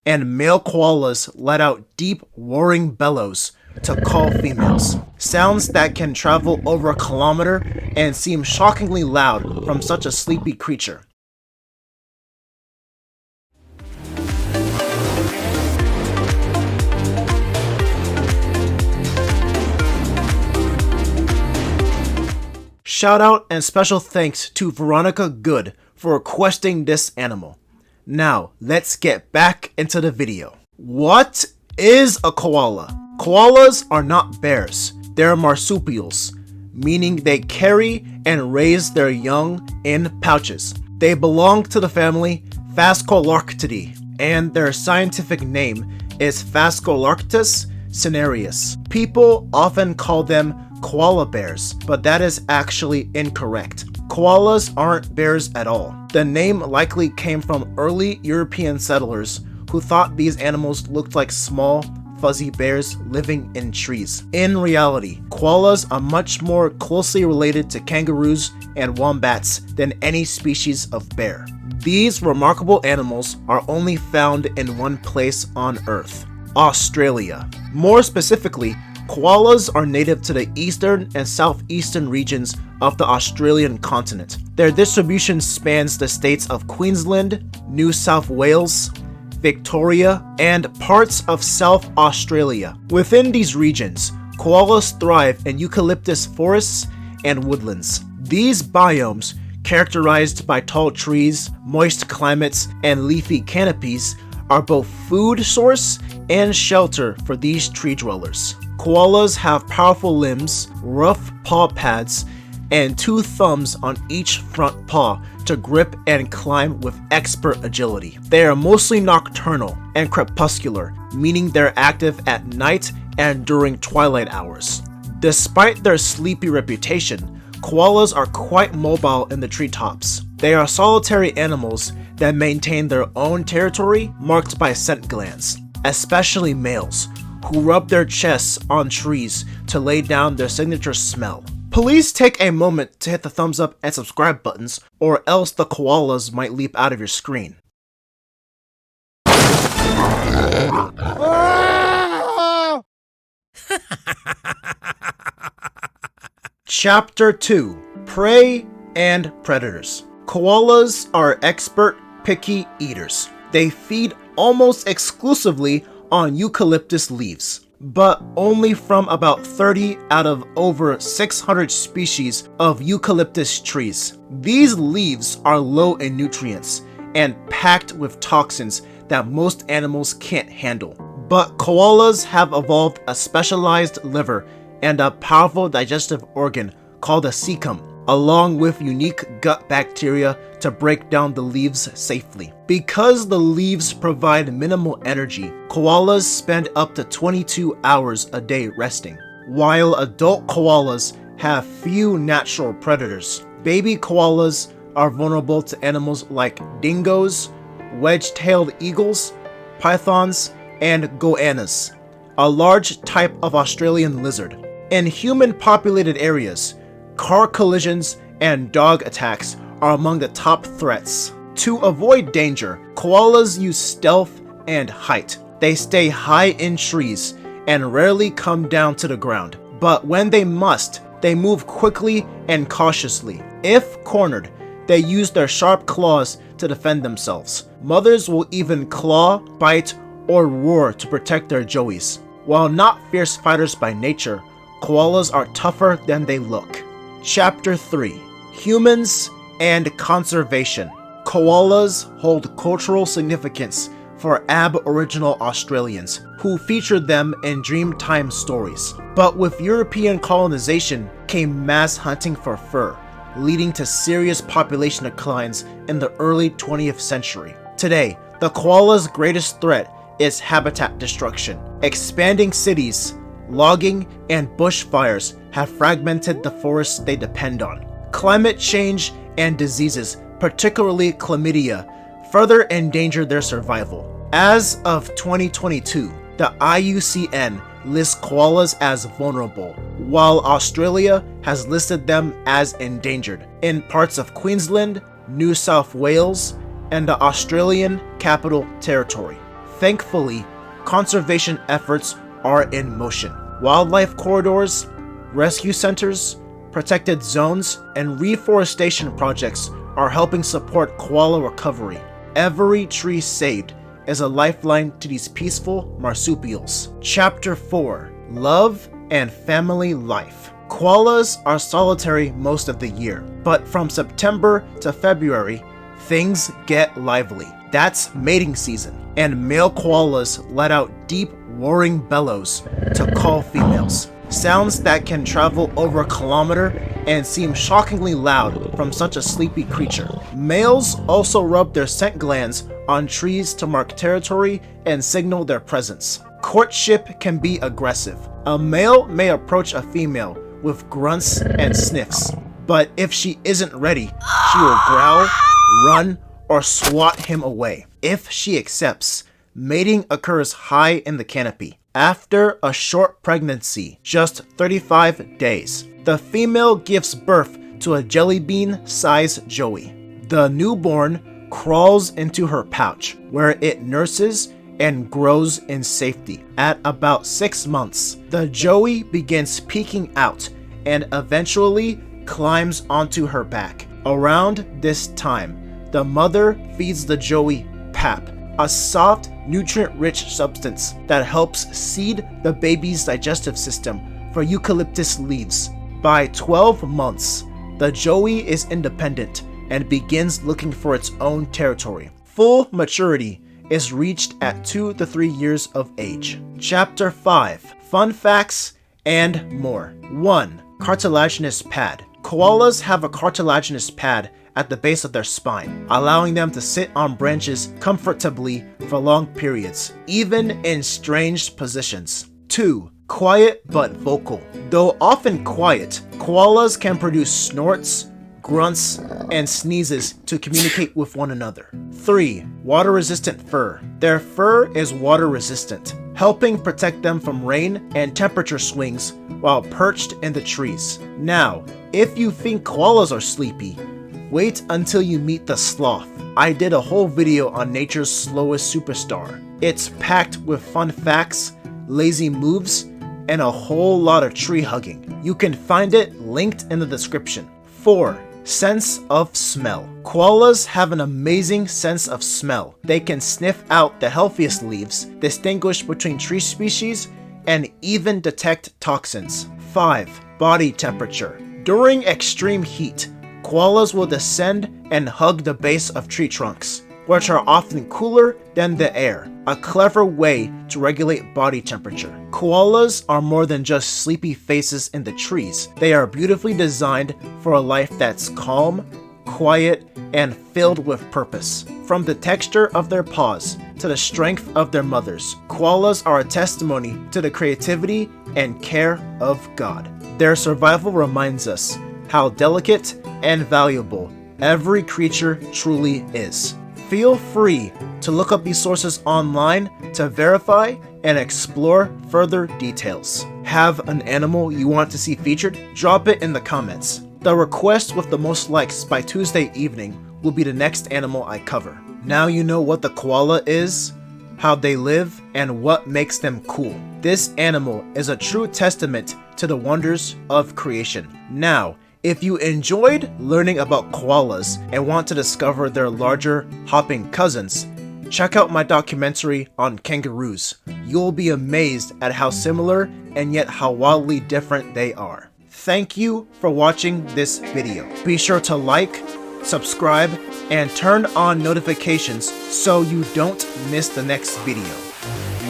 and male koalas let out deep roaring bellows to call females. Sounds that can travel over a kilometer and seem shockingly loud from such a sleepy creature. Shout out and special thanks to Veronica Good for requesting this animal. Now, let's get back into the video. What is a koala? Koalas are not bears, they're marsupials, meaning they carry and raise their young in pouches. They belong to the family Phascolarctidae, and their scientific name is Phascolarctos cinereus. People often call them koala bears, but that is actually incorrect. Koalas aren't bears at all. The name likely came from early European settlers who thought these animals looked like small, fuzzy bears living in trees. In reality, koalas are much more closely related to kangaroos and wombats than any species of bear. These remarkable animals are only found in one place on Earth, Australia. More specifically, koalas are native to the eastern and southeastern regions of the Australian continent. Their distribution spans the states of Queensland, New South Wales, Victoria, and parts of South Australia. Within these regions, koalas thrive in eucalyptus forests and woodlands. These biomes, characterized by tall trees, moist climates, and leafy canopies, are both food source and shelter for these tree dwellers. Koalas have powerful limbs, rough paw pads, and 2 thumbs on each front paw to grip and climb with expert agility. They are mostly nocturnal and crepuscular, meaning they're active at night and during twilight hours. Despite their sleepy reputation, koalas are quite mobile in the treetops. They are solitary animals that maintain their own territory marked by scent glands, especially males, who rub their chests on trees to lay down their signature smell. Please take a moment to hit the thumbs up and subscribe buttons, or else the koalas might leap out of your screen. Chapter 2: Prey and Predators. Koalas are expert picky eaters. They feed almost exclusively on eucalyptus leaves, but only from about 30 out of over 600 species of eucalyptus trees. These leaves are low in nutrients and packed with toxins that most animals can't handle. But koalas have evolved a specialized liver and a powerful digestive organ called a cecum, along with unique gut bacteria to break down the leaves safely. Because the leaves provide minimal energy, koalas spend up to 22 hours a day resting. While adult koalas have few natural predators, baby koalas are vulnerable to animals like dingoes, wedge-tailed eagles, pythons, and goannas, a large type of Australian lizard. In human-populated areas, car collisions and dog attacks are among the top threats. To avoid danger, koalas use stealth and height. They stay high in trees and rarely come down to the ground. But when they must, they move quickly and cautiously. If cornered, they use their sharp claws to defend themselves. Mothers will even claw, bite, or roar to protect their joeys. While not fierce fighters by nature, koalas are tougher than they look. Chapter 3: Humans and Conservation. Koalas hold cultural significance for Aboriginal Australians who featured them in Dreamtime stories. But with European colonization came mass hunting for fur, leading to serious population declines in the early 20th century. Today, the koala's greatest threat is habitat destruction. Expanding cities, logging, and bushfires have fragmented the forests they depend on. Climate change and diseases, particularly chlamydia, further endanger their survival. As of 2022, the IUCN lists koalas as vulnerable, while Australia has listed them as endangered in parts of Queensland, New South Wales, and the Australian Capital Territory. Thankfully, conservation efforts are in motion. Wildlife corridors, rescue centers, protected zones, and reforestation projects are helping support koala recovery. Every tree saved is a lifeline to these peaceful marsupials. Chapter 4: Love and Family Life. Koalas are solitary most of the year, but from September to February, things get lively. That's mating season, and male koalas let out deep, roaring bellows to call females. Sounds that can travel over a kilometer and seem shockingly loud from such a sleepy creature. Males also rub their scent glands on trees to mark territory and signal their presence. Courtship can be aggressive. A male may approach a female with grunts and sniffs, but if she isn't ready, she will growl, run, or swat him away. If she accepts, mating occurs high in the canopy. After a short pregnancy, just 35 days, the female gives birth to a jelly bean-sized joey. The newborn crawls into her pouch, where it nurses and grows in safety. At about 6 months, the joey begins peeking out and eventually climbs onto her back. Around this time, the mother feeds the joey pap, a soft, nutrient-rich substance that helps seed the baby's digestive system for eucalyptus leaves. By 12 months, the joey is independent and begins looking for its own territory. Full maturity is reached at 2 to 3 years of age. Chapter 5: Fun Facts and More. 1. Cartilaginous pad. Koalas have a cartilaginous pad at the base of their spine, allowing them to sit on branches comfortably for long periods, even in strange positions. 2. Quiet but vocal. Though often quiet, koalas can produce snorts, grunts, and sneezes to communicate with one another. 3. Water-resistant fur. Their fur is water-resistant, helping protect them from rain and temperature swings while perched in the trees. Now, if you think koalas are sleepy, wait until you meet the sloth. I did a whole video on nature's slowest superstar. It's packed with fun facts, lazy moves, and a whole lot of tree hugging. You can find it linked in the description. 4. Sense of smell. Koalas have an amazing sense of smell. They can sniff out the healthiest leaves, distinguish between tree species, and even detect toxins. 5. Body temperature. During extreme heat, koalas will descend and hug the base of tree trunks, which are often cooler than the air, a clever way to regulate body temperature. Koalas are more than just sleepy faces in the trees. They are beautifully designed for a life that's calm, quiet, and filled with purpose. From the texture of their paws to the strength of their mothers, koalas are a testimony to the creativity and care of God. Their survival reminds us how delicate and valuable every creature truly is. Feel free to look up these sources online to verify and explore further details. Have an animal you want to see featured? Drop it in the comments. The request with the most likes by Tuesday evening will be the next animal I cover. Now you know what the koala is, how they live, and what makes them cool. This animal is a true testament to the wonders of creation. Now, if you enjoyed learning about koalas and want to discover their larger, hopping cousins, check out my documentary on kangaroos. You'll be amazed at how similar and yet how wildly different they are. Thank you for watching this video. Be sure to like, subscribe, and turn on notifications so you don't miss the next video.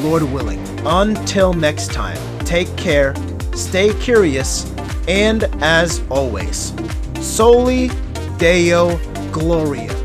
Lord willing. Until next time, take care, stay curious, and as always, Soli Deo Gloria.